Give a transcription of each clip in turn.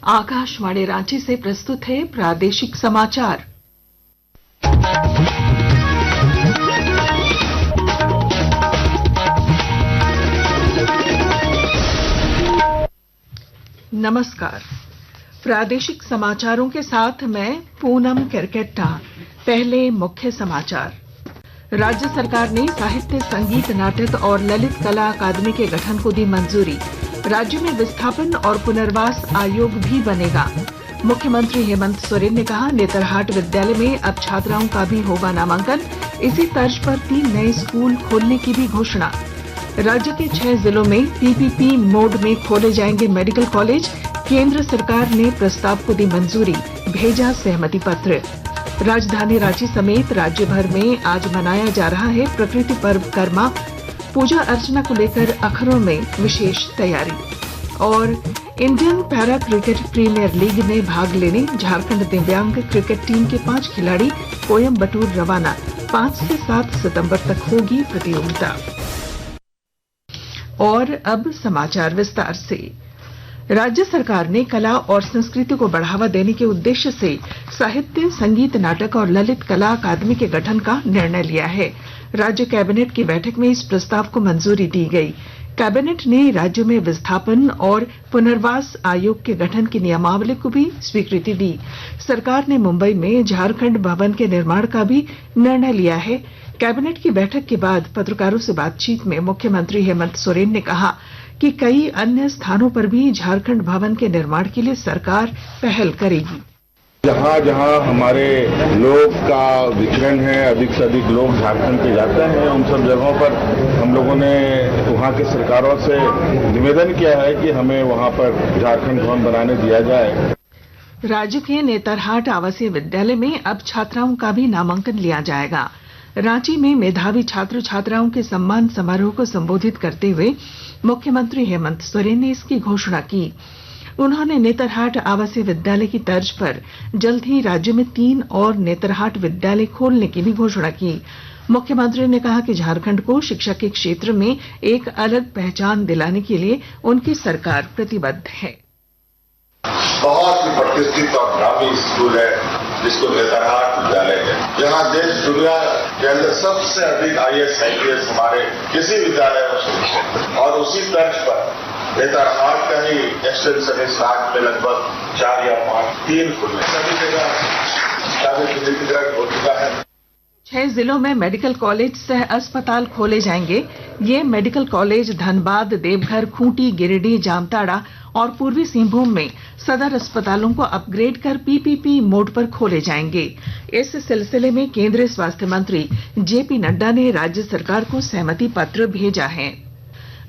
आकाशवाणी रांची से प्रस्तुत है प्रादेशिक समाचार। नमस्कार। प्रादेशिक समाचारों के साथ मैं पूनम केरकेट्टा। पहले मुख्य समाचार। राज्य सरकार ने साहित्य, संगीत, नाटक और ललित कला अकादमी के गठन को दी मंजूरी। राज्य में विस्थापन और पुनर्वास आयोग भी बनेगा। मुख्यमंत्री हेमंत सोरेन ने कहा, नेतरहाट विद्यालय में अब छात्राओं का भी होगा नामांकन। इसी तर्ज पर 3 नए स्कूल खोलने की भी घोषणा। राज्य के 6 जिलों में पीपीपी मोड में खोले जाएंगे मेडिकल कॉलेज। केंद्र सरकार ने प्रस्ताव को दी मंजूरी, भेजा सहमति पत्र। राजधानी रांची समेत राज्य भर में आज मनाया जा रहा है प्रकृति पर्व कर्मा। पूजा अर्चना को लेकर अखरों में विशेष तैयारी। और Indian para cricket premier league में भाग लेने झारखंड दिव्यांग क्रिकेट टीम के 5 खिलाड़ी कोयम्बटूर रवाना। 5 से 7 सितंबर तक होगी प्रतियोगिता। और अब समाचार विस्तार से। राज्य सरकार ने कला और संस्कृति को बढ़ावा देने के उद्देश्य से साहित्य, संगीत, नाटक और ललित कला अकादमी के गठन का निर्णय लिया है। राज्य कैबिनेट की बैठक में इस प्रस्ताव को मंजूरी दी गई। कैबिनेट ने राज्य में विस्थापन और पुनर्वास आयोग के गठन की नियमावली को भी स्वीकृति दी। सरकार ने मुंबई में झारखंड भवन के निर्माण का भी निर्णय लिया है। कैबिनेट की बैठक के बाद पत्रकारों से बातचीत में मुख्यमंत्री हेमंत सोरेन ने कहा कि कई अन्य स्थानों पर भी झारखंड भवन के निर्माण के लिए सरकार पहल करेगी। जहाँ जहाँ हमारे लोग का विचरण है, अधिक से अधिक लोग झारखंड के जाते हैं, उन सब जगहों पर हम लोगों ने वहाँ की सरकारों से निवेदन किया है कि हमें वहाँ पर झारखंड भवन बनाने दिया जाए। राज्य के नेतरहाट आवासीय विद्यालय में अब छात्राओं का भी नामांकन लिया जाएगा। रांची में मेधावी छात्र छात्राओं के सम्मान समारोह को संबोधित करते हुए मुख्यमंत्री हेमंत सोरेन ने इसकी घोषणा की। उन्होंने नेतरहाट आवासीय विद्यालय की तर्ज पर जल्द ही राज्य में 3 और नेतरहाट विद्यालय खोलने की भी घोषणा की। मुख्यमंत्री ने कहा कि झारखंड को शिक्षा के क्षेत्र में एक अलग पहचान दिलाने के लिए उनकी सरकार प्रतिबद्ध है। बहुत ही प्रतिष्ठित और नामी स्कूल है जिसको नेतरहाट विद्यालय है। यहाँ देश दुनिया के अंदर सबसे अधिक IAS IPS हमारे किसी विद्यालय में शिक्षक है। और उसी तर्ज पर नेतरहाट का ही एक्सटेंशन इस राज्य में लगभग 4 या 5 3 खुले सभी जगह हो चुका है। 6 जिलों में मेडिकल कॉलेज सह अस्पताल खोले जाएंगे। ये मेडिकल कॉलेज धनबाद, देवघर, खूंटी, गिरिडीह, जामताड़ा और पूर्वी सिंहभूम में सदर अस्पतालों को अपग्रेड कर पीपीपी मोड पर खोले जाएंगे। इस सिलसिले में केंद्रीय स्वास्थ्य मंत्री जेपी नड्डा ने राज्य सरकार को सहमति पत्र भेजा है।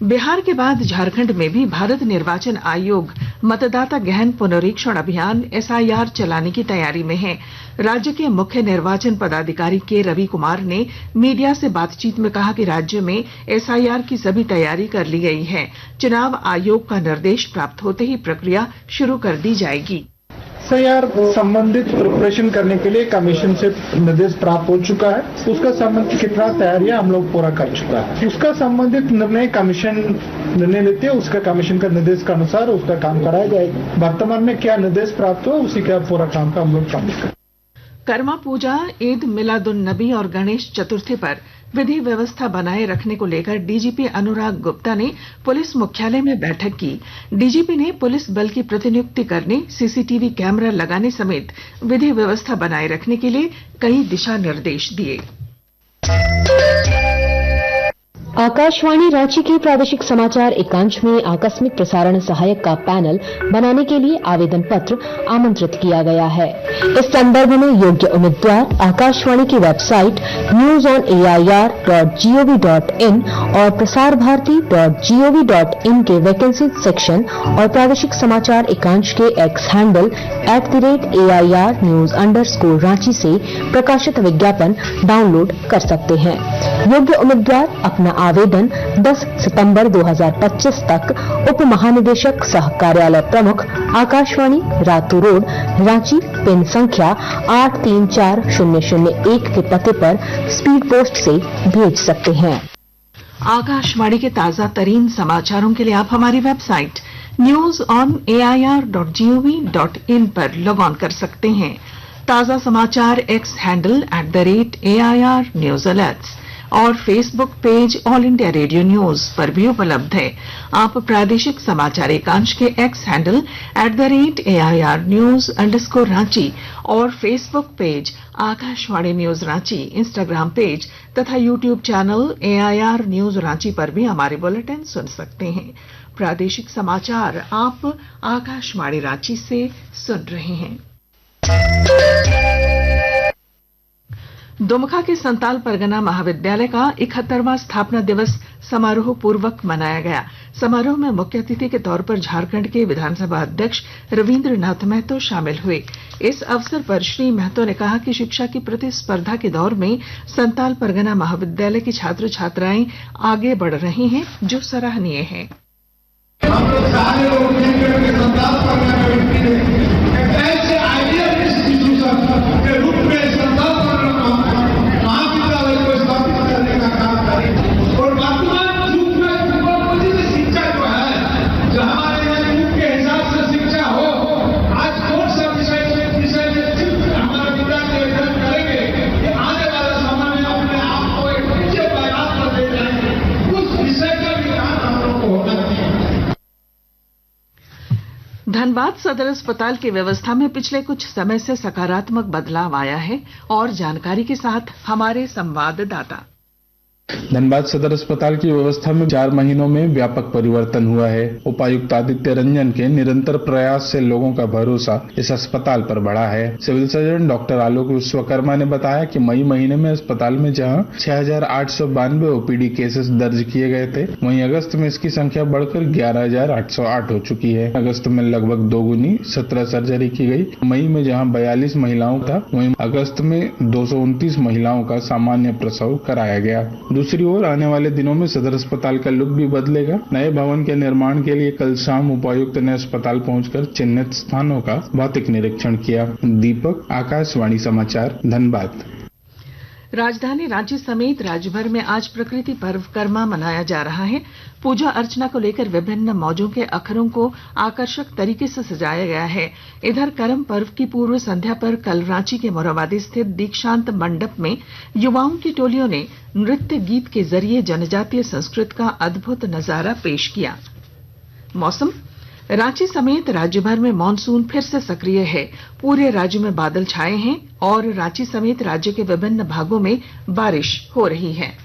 बिहार के बाद झारखंड में भी भारत निर्वाचन आयोग मतदाता गहन पुनरीक्षण अभियान SIR चलाने की तैयारी में है। राज्य के मुख्य निर्वाचन पदाधिकारी के रवि कुमार ने मीडिया से बातचीत में कहा कि राज्य में SIR की सभी तैयारी कर ली गई है। चुनाव आयोग का निर्देश प्राप्त होते ही प्रक्रिया शुरू कर दी जाएगी। SIR संबंधित प्रिपरेशन करने के लिए कमीशन से निर्देश प्राप्त हो चुका है। उसका संबंधित कितना तैयारियां हम लोग पूरा कर चुका है। उसका संबंधित निर्णय कमीशन निर्णय लेते हैं। उसका कमीशन का निर्देश के अनुसार उसका काम कराया जाएगा। वर्तमान में क्या निर्देश प्राप्त हुआ उसी का पूरा काम का हम लोग काम करें। कर्मा पूजा, ईद मिलादुन नबी और गणेश चतुर्थी पर विधि व्यवस्था बनाए रखने को लेकर डीजीपी अनुराग गुप्ता ने पुलिस मुख्यालय में बैठक की। डीजीपी ने पुलिस बल की प्रतिनियुक्ति करने, सीसीटीवी कैमरा लगाने समेत विधि व्यवस्था बनाए रखने के लिए कई दिशा निर्देश दिए। आकाशवाणी रांची के प्रादेशिक समाचार एकांश में आकस्मिक प्रसारण सहायक का पैनल बनाने के लिए आवेदन पत्र आमंत्रित किया गया है। इस संदर्भ में योग्य उम्मीदवार आकाशवाणी की वेबसाइट newsonair.gov.in और प्रसारभारती.gov.in के वैकेंसी सेक्शन और प्रादेशिक समाचार एकांश के एक्स हैंडल @AIR News_Ranchi से प्रकाशित विज्ञापन डाउनलोड कर सकते हैं। योग्य उम्मीदवार अपना आवेदन 10 सितंबर 2025 तक उप महानिदेशक सह कार्यालय प्रमुख आकाशवाणी, रातू रोड, रांची, पिन संख्या 834001 के पते पर स्पीड पोस्ट से भेज सकते हैं। आकाशवाणी के ताजा तरीन समाचारों के लिए आप हमारी वेबसाइट news.on.air.gov.in पर लॉग ऑन कर सकते हैं। ताजा समाचार X handle @AIR news alerts और Facebook page All India Radio news पर भी उपलब्ध है। आप प्रादेशिक समाचार एकांश के X handle @AIR news _Ranchi और Facebook page Akashvani news Ranchi, Instagram page तथा YouTube channel AIR news Ranchi पर भी हमारे बुलेटिन सुन सकते हैं। प्रादेशिक समाचार आप आकाशवाणी रांची से सुन रहे हैं। दुमका के संताल परगना महाविद्यालय का 71वां स्थापना दिवस समारोह पूर्वक मनाया गया। समारोह में मुख्य अतिथि के तौर पर झारखंड के विधानसभा अध्यक्ष रविंद्रनाथ महतो शामिल हुए। इस अवसर पर श्री महतो ने कहा कि शिक्षा की प्रतिस्पर्धा के दौर में संताल परगना महाविद्यालय के छात्र छात्राएं आगे बढ़ रहे हैं, जो सराहनीय है। हम लोग सारे लोग मिलकर के संताल परगना ऐसे आइडियल इंस्टीट्यूशन के रूप में संताल परगना महाविद्यालय को स्थापित करने का काम करें और वर्तमान युग में शिक्षा जो है, जो हमारे यहाँ युग के हिसाब से शिक्षा हो, आज कौन सा विषय हमारे विद्यार्थी अध्ययन करेंगे कि आने वाले समय में अपने आप को एक ऊंचे पैमाने पर ले जाएंगे, उस विषय का विकास हम लोग को होना चाहिए। धनबाद सदर अस्पताल की व्यवस्था में पिछले कुछ समय से सकारात्मक बदलाव आया है और जानकारी के साथ हमारे संवाददाता। धनबाद सदर अस्पताल की व्यवस्था में 4 महीनों में व्यापक परिवर्तन हुआ है। उपायुक्त आदित्य रंजन के निरंतर प्रयास से लोगों का भरोसा इस अस्पताल पर बढ़ा है। सिविल सर्जन डॉक्टर आलोक विश्वकर्मा ने बताया कि मई महीने में अस्पताल में जहां 6,892 ओपीडी केसेस दर्ज किए गए थे, वहीं अगस्त में इसकी संख्या बढ़कर 11,808 हो चुकी है। अगस्त में लगभग दोगुनी 17 सर्जरी की गई। मई में जहाँ 42 महिलाओं था, वहीं अगस्त में 229 महिलाओं का सामान्य प्रसव कराया गया। दूसरी ओर आने वाले दिनों में सदर अस्पताल का लुक भी बदलेगा। नए भवन के निर्माण के लिए कल शाम उपायुक्त ने अस्पताल पहुंचकर चिन्हित स्थानों का भौतिक निरीक्षण किया। दीपक, आकाशवाणी समाचार, धनबाद। राजधानी रांची समेत राज्य भर में आज प्रकृति पर्व कर्मा मनाया जा रहा है। पूजा अर्चना को लेकर विभिन्न मौजों के अखरों को आकर्षक तरीके से सजाया गया है। इधर करम पर्व की पूर्व संध्या पर कल रांची के मोरहाबादी स्थित दीक्षांत मंडप में युवाओं की टोलियों ने नृत्य गीत के जरिए जनजातीय संस्कृति का अद्भुत नजारा पेश किया। मौसम। रांची समेत राज्य भर में मानसून फिर से सक्रिय है। पूरे राज्य में बादल छाए हैं और रांची समेत राज्य के विभिन्न भागों में बारिश हो रही है।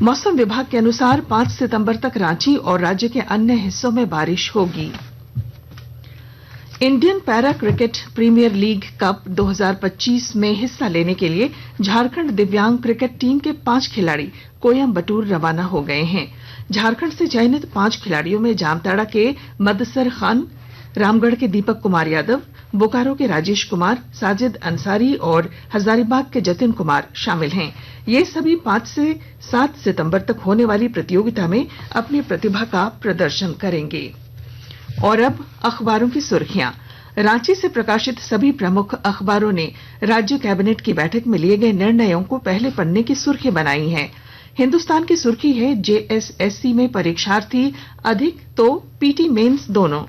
मौसम विभाग के अनुसार 5 सितंबर तक रांची और राज्य के अन्य हिस्सों में बारिश होगी। Indian para cricket premier league cup 2025 में हिस्सा लेने के लिए झारखंड दिव्यांग क्रिकेट टीम के 5 खिलाड़ी कोयम्बटूर रवाना हो गए हैं। झारखंड से चयनित 5 खिलाड़ियों में जामताड़ा के मदसर खान, रामगढ़ के दीपक कुमार यादव, बोकारो के राजेश कुमार, साजिद अंसारी और हजारीबाग के जतिन कुमार शामिल हैं। ये सभी 5 से 7 सितंबर तक होने वाली प्रतियोगिता में अपनी प्रतिभा का प्रदर्शन करेंगे। और अब अखबारों की सुर्खियां। रांची से प्रकाशित सभी प्रमुख अखबारों ने राज्य कैबिनेट की बैठक में लिए गए निर्णयों को पहले पन्ने की सुर्खी बनाई है। हिंदुस्तान की सुर्खी है, JSSC में परीक्षार्थी अधिक तो पीटी मेंस दोनों।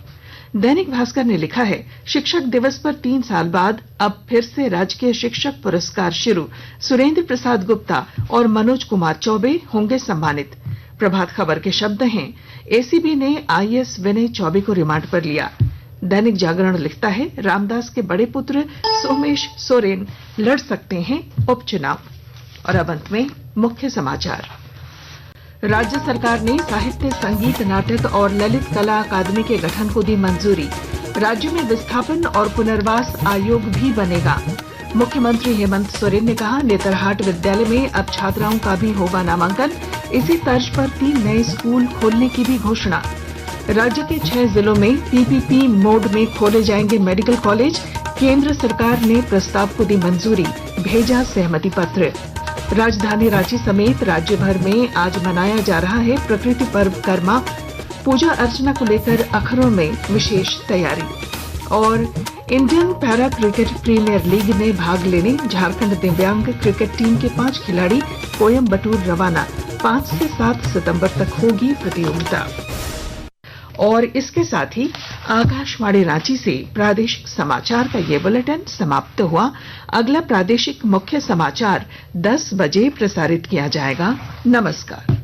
दैनिक भास्कर ने लिखा है, शिक्षक दिवस पर 3 साल बाद अब फिर से राजकीय शिक्षक पुरस्कार शुरू। सुरेंद्र प्रसाद गुप्ता और मनोज कुमार चौबे होंगे सम्मानित। प्रभात खबर के शब्द हैं, ACB ने IAS विनय चौबे को रिमांड पर लिया। दैनिक जागरण लिखता है, रामदास के बड़े पुत्र सोमेश सोरेन लड़ सकते हैं उपचुनाव। और अब अंत में मुख्य समाचार। राज्य सरकार ने साहित्य, संगीत, नाटक और ललित कला अकादमी के गठन को दी मंजूरी। राज्य में विस्थापन और पुनर्वास आयोग भी बनेगा। मुख्यमंत्री हेमंत सोरेन ने कहा, नेतरहाट विद्यालय में अब छात्राओं का भी होगा नामांकन। इसी तर्ज पर 3 नए स्कूल खोलने की भी घोषणा। राज्य के 6 जिलों में PPP मोड में खोले जाएंगे मेडिकल कॉलेज। केंद्र सरकार ने प्रस्ताव को दी मंजूरी, भेजा सहमति पत्र। राजधानी रांची समेत राज्य भर में आज मनाया जा रहा है प्रकृति पर्व कर्मा। पूजा अर्चना को लेकर अखरों में विशेष तैयारी। और Indian para cricket premier league में भाग लेने झारखंड दिव्यांग क्रिकेट टीम के 5 खिलाड़ी कोयम्बटूर रवाना। 5 से 7 सितंबर तक होगी प्रतियोगिता। और इसके साथ ही आकाशवाणी रांची से प्रादेशिक समाचार का ये बुलेटिन समाप्त हुआ। अगला प्रादेशिक मुख्य समाचार 10 बजे प्रसारित किया जाएगा। नमस्कार।